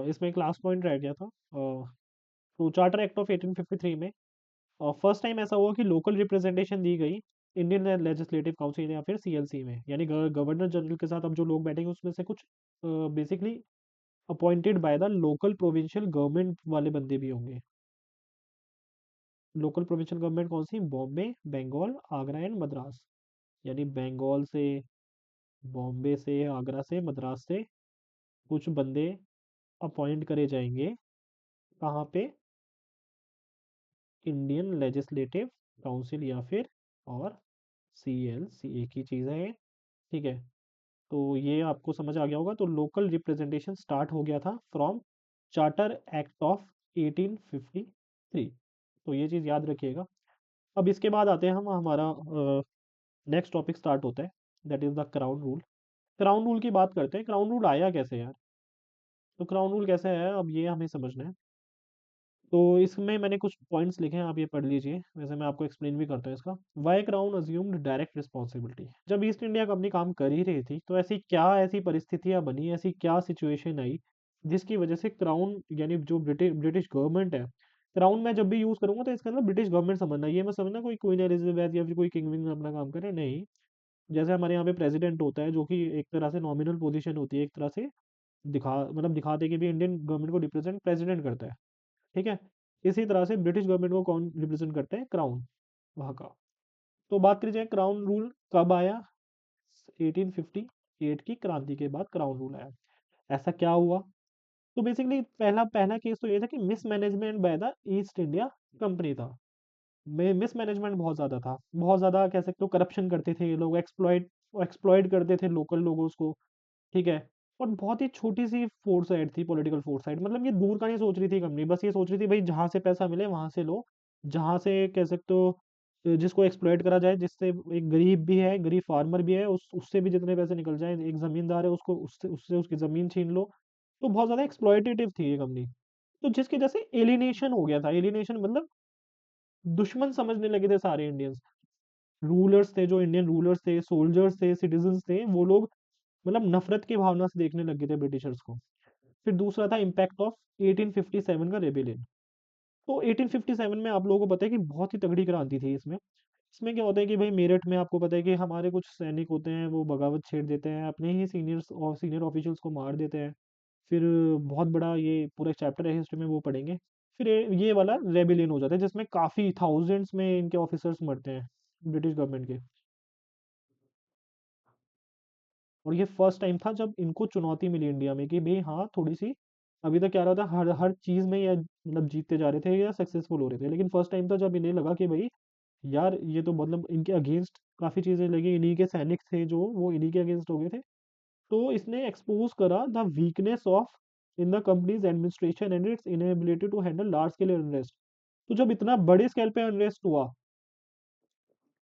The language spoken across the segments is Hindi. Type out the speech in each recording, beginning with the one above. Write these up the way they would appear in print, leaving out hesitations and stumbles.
इसमें एक लास्ट पॉइंट रह गया था। तो चार्टर एक्ट ऑफ 1853 में फर्स्ट टाइम ऐसा हुआ कि लोकल रिप्रेजेंटेशन दी गई इंडियन लेजिस्लेटिव काउंसिल या फिर सीएलसी में, यानी गवर्नर जनरल के साथ अब जो लोग बैठेंगे उसमें से कुछ basically appointed by the local provincial government वाले बंदे भी होंगे। लोकल प्रोविंशियल गवर्नमेंट कौन सी? बॉम्बे, बंगाल, आगरा एंड मद्रास। यानी बंगाल से, बॉम्बे से, आगरा से, मद्रास से कुछ बंदे अपॉइंट करे जाएंगे। कहाँ पे? इंडियन लेजिस्लेटिव काउंसिल या फिर और सीएलसी एक ही चीज़ है। ठीक है, तो ये आपको समझ आ गया होगा। तो लोकल रिप्रेजेंटेशन स्टार्ट हो गया था फ्रॉम चार्टर एक्ट ऑफ 1853। तो ये चीज़ याद रखिएगा। अब इसके बाद आते हैं हम, हमारा नेक्स्ट टॉपिक स्टार्ट होता है, that is the crown rule. Crown rule की बात करते हैं। क्राउन रूल आया कैसे यार? तो क्राउन रूल कैसे है, अब ये हमें समझना है। तो इसमें मैंने कुछ पॉइंट्स लिखे हैं, आप ये पढ़ लीजिए। वैसे मैं आपको एक्सप्लेन भी करता हूँ इसका। Why crown assumed direct responsibility. जब ईस्ट इंडिया कंपनी काम कर ही रही थी, तो ऐसी परिस्थितियां बनी, ऐसी क्या सिचुएशन आई जिसकी वजह से क्राउन, यानी जो ब्रिटिश गवर्नमेंट है, क्राउन मैं जब भी यूज करूंगा तो इसका मतलब ब्रिटिश गवर्नमेंट समझना, ये मैं समझना कोई क्वीन एलिजाबेथ या फिर कोई किंग विंग अपना काम करे, नहीं। जैसे हमारे यहाँ पे प्रेसिडेंट होता है, जो कि एक तरह से नॉमिनल पोजीशन होती है, एक तरह से दिखाते कि भी इंडियन गवर्नमेंट को रिप्रेजेंट प्रेसिडेंट करता है। ठीक है, इसी तरह से ब्रिटिश गवर्नमेंट को कौन रिप्रेजेंट करते हैं? क्राउन, वहाँ का। तो बात करी जाए क्राउन रूल कब आया? 1858 की क्रांति के बाद क्राउन रूल आया। ऐसा क्या हुआ? तो बेसिकली पहला पहला केस तो ये था कि mismanagement by the east India company था। मिसमैनेजमेंट बहुत ज़्यादा था, बहुत ज़्यादा कह सकते हो। करप्शन करते थे ये लोग, एक्सप्लॉइट करते थे लोकल लोगों को। ठीक है, और बहुत ही छोटी सी फोर्स साइड थी, पॉलिटिकल फोर्स साइड। मतलब ये दूर का नहीं सोच रही थी कंपनी, बस ये सोच रही थी भाई जहाँ से पैसा मिले वहां से लो, जहाँ से कह सकते हो जिसको एक्सप्लॉइट करा जाए, जिससे एक गरीब भी है, गरीब फार्मर भी है, उससे भी जितने पैसे निकल जाए, एक जमींदार है उसको उससे उससे उसकी जमीन छीन लो। तो बहुत ज्यादा एक्सप्लॉइटेटिव थी ये कंपनी। तो जिसकी वजह से एलिनेशन हो गया था। एलिनेशन मतलब दुश्मन समझने लगे थे सारे इंडियंस। रूलर्स थे, जो इंडियन रूलर्स थे, सोल्जर्स थे, सिटीजन्स थे, वो लोग मतलब नफरत की भावना से देखने लगे थे ब्रिटिशर्स को। फिर दूसरा था इम्पैक्ट ऑफ 1857 का रेबेलियन। तो 1857 में आप लोगों को पता है कि बहुत ही तगड़ी क्रांति थी इसमें। इसमें क्या होता है कि भाई मेरठ में आपको पता है कि हमारे कुछ सैनिक होते हैं, वो बगावत छेड़ देते हैं, अपने ही सीनियर्स और सीनियर ऑफिशियल्स को मार देते हैं। फिर बहुत बड़ा ये पूरा चैप्टर है हिस्ट्री में, वो पढ़ेंगे। फिर ये वाला रेबेलियन हो जाता है जिसमें काफ़ी थाउजेंड्स में इनके ऑफिसर्स मरते हैं ब्रिटिश गवर्नमेंट के। और ये फर्स्ट टाइम था जब इनको चुनौती मिली इंडिया में कि भाई हाँ थोड़ी सी, अभी तक क्या रहा था, हर हर चीज़ में ये मतलब जीतते जा रहे थे या सक्सेसफुल हो रहे थे, लेकिन फर्स्ट टाइम था जब इन्हें लगा कि भाई यार ये तो मतलब इनके अगेंस्ट काफ़ी चीज़ें लगी। इन्हीं के सैनिक थे जो वो इन्हीं के अगेंस्ट हो गए थे। तो इसने एक्सपोज करा the weakness of in the company's administration and its inability to handle large scale unrest. तो जब इतना बड़े स्केल पे अनरेस्ट हुआ,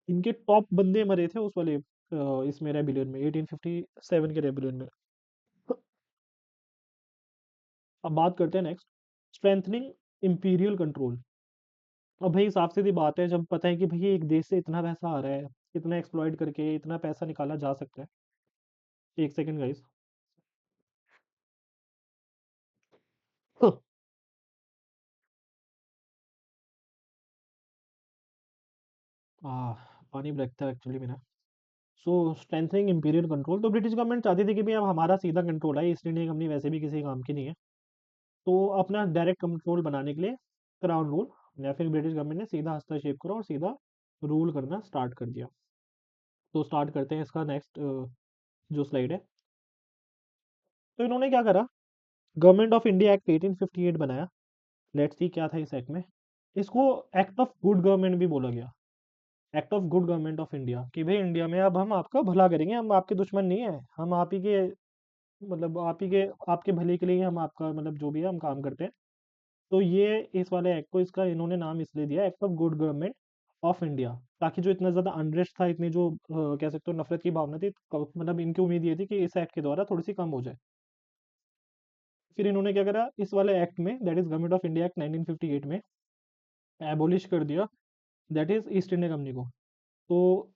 इनके टॉप बंदे मरे थे उस वाले इसमें रेबिलियन में, 1857 के रेबिलियन में। अब बात करते हैं नेक्स्ट, स्ट्रेंथनिंग इंपीरियल कंट्रोल। अब भाई साफ सीधी बात है, जब पता है कि भाई एक देश से इतना पैसा आ रहा है, इतना एक्सप्लॉइट करके इतना पैसा निकाला जा सकता है। एक सेकंड गाइस। आ, पानी ब्रेक था एक्चुअली मेरा। सो स्ट्रेंथनिंग इंपीरियल कंट्रोल, तो ब्रिटिश गवर्नमेंट चाहती थी कि भाई अब हमारा सीधा कंट्रोल है, ईस्ट इंडिया कंपनी वैसे भी किसी काम की नहीं है। तो अपना डायरेक्ट कंट्रोल बनाने के लिए क्राउन रूल या फिर ब्रिटिश गवर्नमेंट ने सीधा हस्तक्षेप करा और सीधा रूल करना स्टार्ट कर दिया। तो स्टार्ट करते हैं इसका नेक्स्ट जो स्लाइड है। तो इन्होंने क्या करा, गवर्नमेंट ऑफ इंडिया एक्ट 1858 बनाया। लेट्स सी क्या था इस एक्ट में। इसको एक्ट ऑफ गुड गवर्नमेंट भी बोला गया। Act of good government of India, कि भाई इंडिया में अब हम आपका भला करेंगे, हम आपके दुश्मन नहीं है, हम आप ही के मतलब आप ही के आपके भले के लिए ही हम आपका मतलब जो भी है हम काम करते हैं। तो ये इस वाले एक्ट को, इसका इन्होंने नाम इसलिए दिया act of good government of India, ताकि जो इतना ज़्यादा अनरेस्ट था, इतनी जो कह सकते हो नफरत की भावना थी, मतलब इनकी उम्मीद ये थी कि इस एक्ट के द्वारा थोड़ी सी कम हो जाए। फिर इन्होंने क्या करा, इस वाले एक्ट में, that is government of India act 1958 में, एबोलिश कर दिया that is east India company को। तो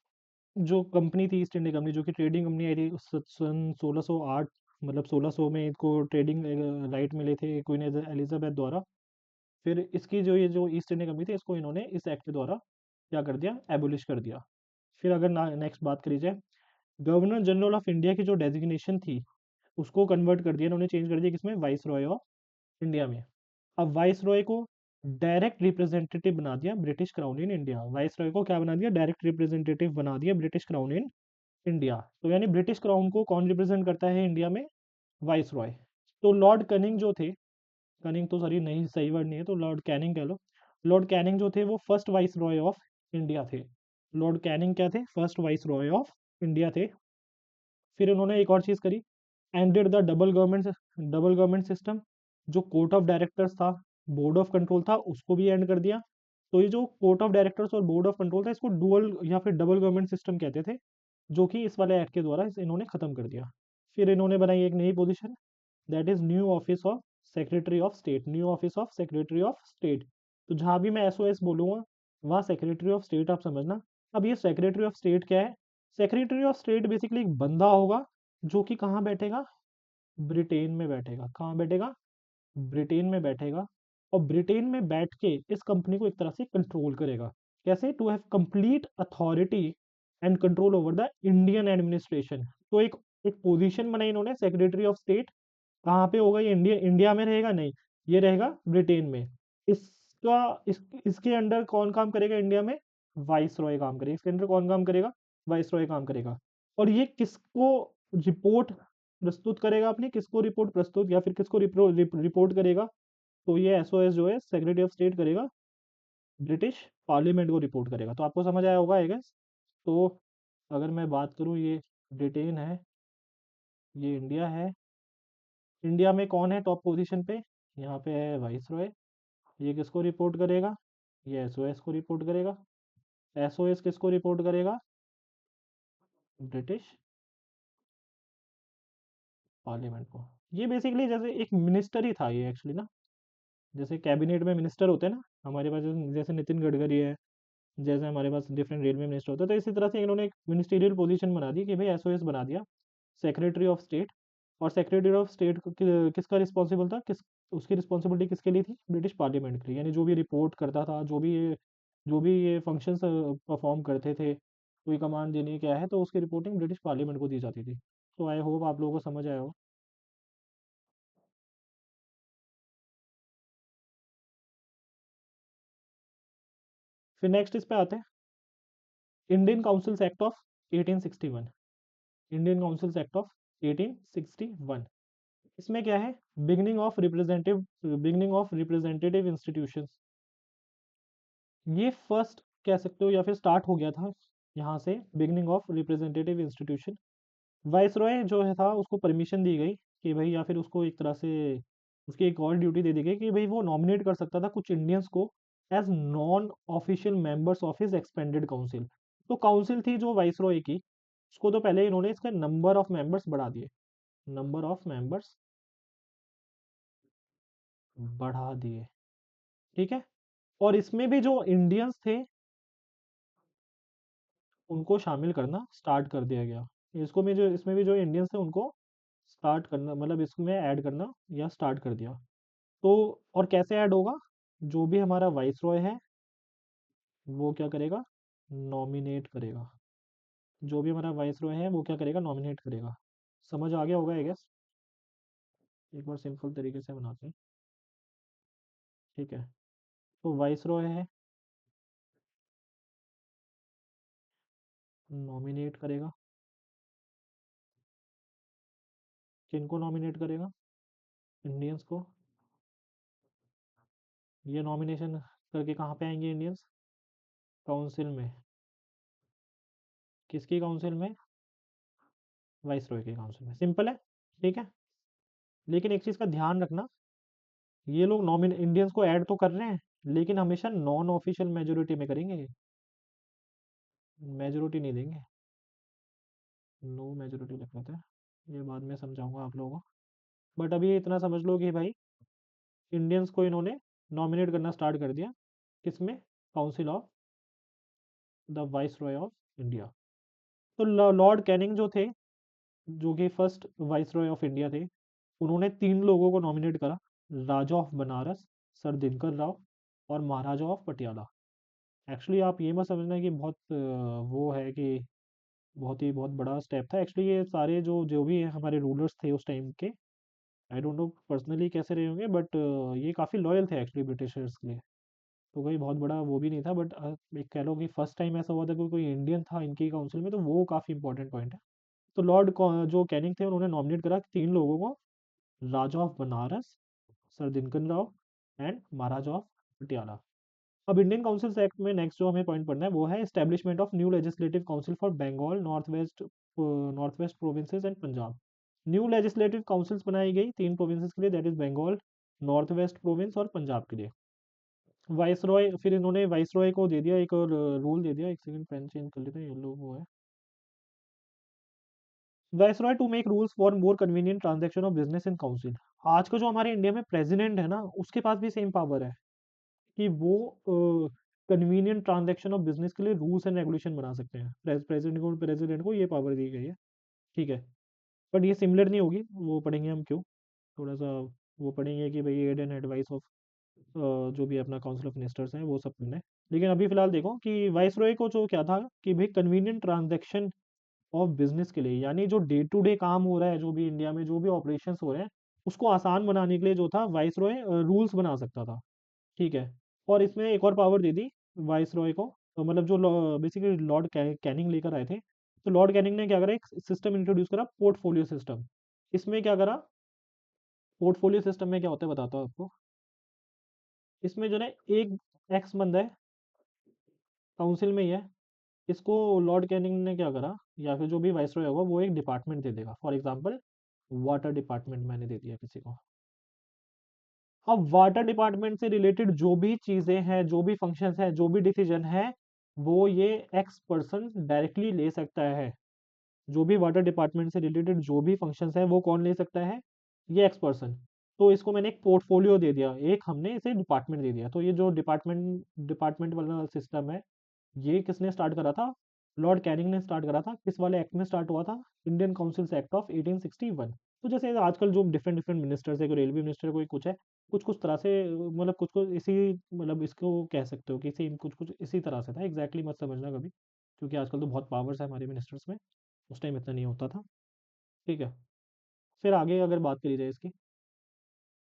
जो कंपनी थी ईस्ट इंडिया कंपनी, जो कि ट्रेडिंग कंपनी आई थी सन 1608 मतलब 1600 में इनको ट्रेडिंग राइट मिले थे क्वीन एलिजाबेथ द्वारा। फिर इसकी जो ये जो ईस्ट इंडिया कंपनी थी इसको इन्होंने इस एक्ट के द्वारा क्या कर दिया, एबोलिश कर दिया। फिर अगर नेक्स्ट बात करी जाए, गवर्नर जनरल ऑफ इंडिया की जो डेजिग्नेशन थी उसको कन्वर्ट कर दिया इन्होंने, चेंज कर दिया किसमें, वाइस रॉय ऑफ इंडिया में। अब वाइस रॉय को डायरेक्ट रिप्रेजेंटेटिव बना दिया British crown in India. Vice Roy को क्या बना दिया, डायरेक्ट रिप्रेजेंटेटिव बना दिया ब्रिटिश क्राउन इन इंडिया। तो यानी ब्रिटिश क्राउन को कौन रिप्रेजेंट करता है इंडिया में, वाइस रॉय। तो लॉर्ड कनिंग जो थे, कनिंग तो सॉरी नहीं सही वर्ड नहीं है, तो लॉर्ड कैनिंग कह लो। लॉर्ड कैनिंग जो थे वो first vice Roy of India थे। लॉर्ड कैनिंग क्या थे, first vice Roy of India थे। फिर उन्होंने एक और चीज़ करी, ended the double government system. जो कोर्ट ऑफ डायरेक्टर्स था, बोर्ड ऑफ कंट्रोल था, उसको भी एंड कर दिया। तो ये जो कोर्ट ऑफ डायरेक्टर्स और बोर्ड ऑफ कंट्रोल था इसको डुअल या फिर डबल गवर्नमेंट सिस्टम कहते थे, जो कि इस वाले एक्ट के द्वारा इन्होंने खत्म कर दिया। फिर इन्होंने बनाई एक नई position, that is new office of secretary of state. New office of secretary of state. तो जहां भी मैं एसओएस बोलूंगा वहाँ सेक्रेटरी ऑफ स्टेट आप समझना। अब ये सेक्रेटरी ऑफ स्टेट क्या है, सेक्रेटरी ऑफ स्टेट बेसिकली एक बंदा होगा जो कि कहाँ बैठेगा, ब्रिटेन में बैठेगा। कहाँ बैठेगा, ब्रिटेन में बैठेगा। और ब्रिटेन में बैठ के इस कंपनी को एक तरह से कंट्रोल करेगा। कैसे, to have complete authority and control over the Indian administration. तो एक एक पोजीशन बनाई इन्होंने सेक्रेटरी ऑफ स्टेट। कहाँ पे होगा ये, इंडिया में रहेगा नहीं, ये रहेगा ब्रिटेन में। इसके अंडर कौन काम करेगा इंडिया में, वाइस रॉय काम करेगा। इसके अंडर कौन काम करेगा, वाइस रॉय काम करेगा। और ये किसको रिपोर्ट प्रस्तुत करेगा, अपनी किसको रिपोर्ट प्रस्तुत या फिर किसको रिपोर्ट करेगा, तो ये एसओएस जो है सेक्रेटरी ऑफ स्टेट करेगा, ब्रिटिश पार्लियामेंट को रिपोर्ट करेगा। तो आपको समझ आया होगा आई गेस। तो अगर मैं बात करूँ, ये ब्रिटेन है, ये इंडिया है। इंडिया में कौन है टॉप पोजीशन पे, यहाँ पे है वाइस रॉय। ये किसको रिपोर्ट करेगा, ये एसओएस को रिपोर्ट करेगा। एसओएस किसको रिपोर्ट करेगा, ब्रिटिश पार्लियामेंट को। ये बेसिकली जैसे एक मिनिस्टर ही था ये एक्चुअली ना, जैसे कैबिनेट में मिनिस्टर होते हैं ना हमारे पास, जैसे नितिन गडकरी है, जैसे हमारे पास डिफरेंट रेलवे मिनिस्टर होते हैं, तो इसी तरह से इन्होंने एक मिनिस्टीरियल पोजीशन बना दी कि भाई एसओएस बना दिया, सेक्रेटरी ऑफ स्टेट। और सेक्रेटरी ऑफ स्टेट किसका रिस्पॉन्सिबल था, उसकी रिस्पॉन्सिबिलिटी किसके लिए थी, ब्रिटिश पार्लियामेंट के लिए। यानी जो भी रिपोर्ट करता था, जो भी ये फंक्शंस परफॉर्म करते थे, कोई कमांड देनी क्या है, तो उसकी रिपोर्टिंग ब्रिटिश पार्लियामेंट को दी जाती थी। तो आई होप आप लोगों को समझ आया हो। फिर नेक्स्ट इस पे आते हैं, Indian councils act of 1861। Indian councils act of 1861। इसमें क्या है, बिगनिंग ऑफ रिप्रेजेंटेटिव इंस्टीट्यूशंस। ये फर्स्ट कह सकते हो या फिर स्टार्ट हो गया था यहाँ से, beginning of representative institution. Vice Roy जो है था उसको परमिशन दी गई कि भाई, या फिर उसको एक तरह से उसकी एक और ड्यूटी दे दी गई कि भाई वो नॉमिनेट कर सकता था कुछ इंडियंस को as non official members of his expanded council. तो काउंसिल थी जो वाइस रॉय की, उसको तो पहले इन्होंने इसका नंबर ऑफ मेंबर्स बढ़ा दिए, नंबर ऑफ मेंबर्स बढ़ा दिए। ठीक है। और इसमें भी जो इंडियंस थे उनको शामिल करना स्टार्ट कर दिया गया। इसमें भी जो इंडियंस थे उनको स्टार्ट करना, मतलब इसमें ऐड करना या स्टार्ट कर दिया। तो और कैसे ऐड होगा, जो भी हमारा वाइस रॉय है वो क्या करेगा, नॉमिनेट करेगा। जो भी हमारा वाइस रॉय है वो क्या करेगा, नॉमिनेट करेगा। समझ आ गया होगा आई गेस। एक बार सिंपल तरीके से बनाते हैं। ठीक है। तो वाइस रॉय है, नॉमिनेट करेगा। किनको नॉमिनेट करेगा, इंडियंस को। ये नॉमिनेशन करके कहाँ पे आएंगे इंडियंस, काउंसिल में। किसकी काउंसिल में, वाइस रॉय के काउंसिल में। सिंपल है। ठीक है। लेकिन एक चीज़ का ध्यान रखना, ये लोग नॉमिन इंडियंस को ऐड तो कर रहे हैं लेकिन हमेशा नॉन ऑफिशियल मेजोरिटी में करेंगे, मेजोरिटी नहीं देंगे। नो मेजोरिटी लिख लेते हैं, ये बाद में समझाऊंगा आप लोगों को। बट अभी इतना समझ लो कि भाई इंडियंस को इन्होंने नॉमिनेट करना स्टार्ट कर दिया, किसमें, council of the vice Roy of India. तो लॉर्ड कैनिंग जो थे जो कि फर्स्ट वाइसरॉय ऑफ इंडिया थे, उन्होंने 3 लोगों को नॉमिनेट करा, राजा ऑफ बनारस, सर दिनकर राव और महाराजा ऑफ पटियाला। एक्चुअली आप ये मत समझना कि बहुत वो है कि बहुत बड़ा स्टेप था। एक्चुअली ये सारे जो जो भी हमारे रूलर्स थे उस टाइम के, आई डोंट नो पर्सनली कैसे रहे होंगे, बट ये काफ़ी लॉयल थे एक्चुअली ब्रिटिशर्स के लिए। तो कोई बहुत बड़ा वो भी नहीं था, बट एक कह लो कि फर्स्ट टाइम ऐसा हुआ था कि कोई इंडियन था इनकी काउंसिल में, तो वो काफ़ी इंपॉर्टेंट पॉइंट है। तो जो कैनिंग थे उन्होंने नॉमिनेट करा 3 लोगों को, Raja of Banaras, sir Dinkar Rao and Maharaja of Patiala. अब इंडियन काउंसिल्स एक्ट में नेक्स्ट जो हमें पॉइंट पढ़ना है वो है establishment of new legislative council for Bengal, North West provinces and Punjab. New legislative councils बनाई गई 3 प्रोविंसेस के लिए, that is Bengal, North West province और पंजाब के लिए। वाइसरॉय, फिर इन्होंने वाइसरॉय को दे दिया एक और रूल दे दिया, एक सेकंड पेन चेंज कर लेते हैं, ये लोग वो है, viceroy to make rules for more convenient transaction of business in council. आज का जो हमारे इंडिया में प्रेसिडेंट है ना, उसके पास भी सेम पावर है कि वो कन्वीनियंट ट्रांजैक्शन ऑफ बिजनेस के लिए रूल्स एंड रेगुलेशन बना सकते हैं। प्रेसिडेंट को ये पावर दी गई है, ठीक है। बट ये सिमिलर नहीं होगी, वो पढ़ेंगे हम क्यों, थोड़ा सा वो पढ़ेंगे कि भाई एड एंड एडवाइस ऑफ जो भी अपना काउंसिल ऑफ मिनिस्टर्स हैं वो सब करना है। लेकिन अभी फिलहाल देखो कि वाइसरॉय को जो क्या था कि भाई कन्वीनियंट ट्रांजैक्शन ऑफ बिजनेस के लिए, यानी जो डे टू डे काम हो रहा है, जो भी इंडिया में जो भी ऑपरेशंस हो रहे हैं, उसको आसान बनाने के लिए जो था वाइसरॉय रूल्स बना सकता था, ठीक है। और इसमें एक और पावर दे दी वाइस रॉय को, तो मतलब जो बेसिकली लॉर्ड कैनिंग लेकर आए थे, तो लॉर्ड कैनिंग ने क्या करा, एक सिस्टम इंट्रोड्यूस करा, पोर्टफोलियो सिस्टम। इसमें क्या करा, पोर्टफोलियो सिस्टम में क्या होता है बताता हूँ आपको। इसमें जो है एक एक्स बंदा है, काउंसिल में ही है, इसको लॉर्ड कैनिंग ने क्या करा, या फिर जो भी वाइस रॉय होगा वो एक डिपार्टमेंट दे देगा, फॉर एग्जाम्पल वाटर डिपार्टमेंट मैंने दे दिया किसी को। अब वाटर डिपार्टमेंट से रिलेटेड जो भी चीजें हैं, जो भी फंक्शंस हैं, जो भी डिसीजन है, वो ये एक्स पर्सन डायरेक्टली ले सकता है। जो भी वाटर डिपार्टमेंट से रिलेटेड जो भी फंक्शंस हैं वो कौन ले सकता है, ये एक्स पर्सन। तो इसको मैंने एक पोर्टफोलियो दे दिया, एक हमने इसे डिपार्टमेंट दे दिया। तो ये जो डिपार्टमेंट वाला सिस्टम है, ये किसने स्टार्ट करा था, लॉर्ड कैनिंग ने स्टार्ट करा था। किस वाले एक्ट में स्टार्ट हुआ था, इंडियन काउंसिल्स एक्ट ऑफ 1861। तो जैसे आजकल जो डिफरेंट डिफरेंट मिनिस्टर्स है, कोई रेलवे मिनिस्टर, कोई कुछ है, कुछ कुछ तरह से, मतलब कुछ कुछ इसी, मतलब इसको कह सकते हो कि सेम कुछ कुछ इसी तरह से था, एग्जैक्टली मत समझना कभी, क्योंकि आजकल तो बहुत पावर्स है हमारे मिनिस्टर्स में, उस टाइम इतना नहीं होता था, ठीक है। फिर आगे अगर बात करी जाए इसकी,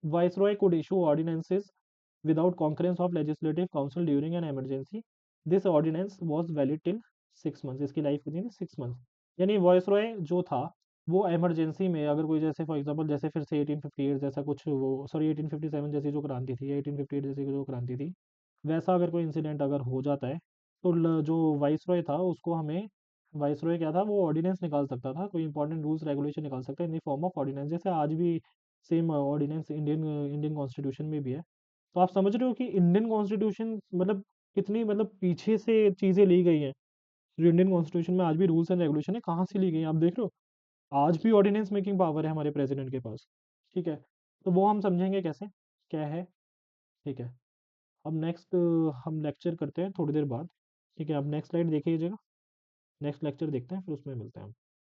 Viceroy could issue ordinances without concurrence of legislative council during an emergency. This ordinance was valid till 6 months. इसकी लाइफ कितनी थी, 6 मंथ्स। यानी वाइसरॉय जो था, वो इमरजेंसी में अगर कोई, जैसे फॉर एग्जांपल जैसे फिर से 1858 जैसा कुछ, वो सॉरी 1857 जैसी जो क्रांति थी, या 1858 जैसी जो क्रांति थी, वैसा अगर कोई इंसिडेंट अगर हो जाता है, तो जो वाइसरॉय था उसको हमें, वाइसरॉय क्या था, वो ऑर्डिनेंस निकाल सकता था, कोई इंपॉर्टेंट रूल्स रेगुलेशन निकाल सकता है in the form of ordinance, जैसे आज भी same ordinance Indian Indian constitution में भी है। तो आप समझ रहे हो कि इंडियन कॉन्स्टिट्यूशन मतलब कितनी, मतलब पीछे से चीज़ें ली गई हैं। जो इंडियन कॉन्स्टिट्यूशन में आज भी रूल्स एंड रेगुलेशन है, कहाँ से ली गई हैं आप देख रहे हो, आज भी ऑर्डिनेंस मेकिंग पावर है हमारे प्रेसिडेंट के पास, ठीक है। तो वो हम समझेंगे कैसे, क्या है, ठीक है। अब नेक्स्ट हम लेक्चर करते हैं थोड़ी देर बाद, ठीक है। अब नेक्स्ट स्लाइड देखिएगा, नेक्स्ट लेक्चर देखते हैं, फिर उसमें मिलते हैं हम।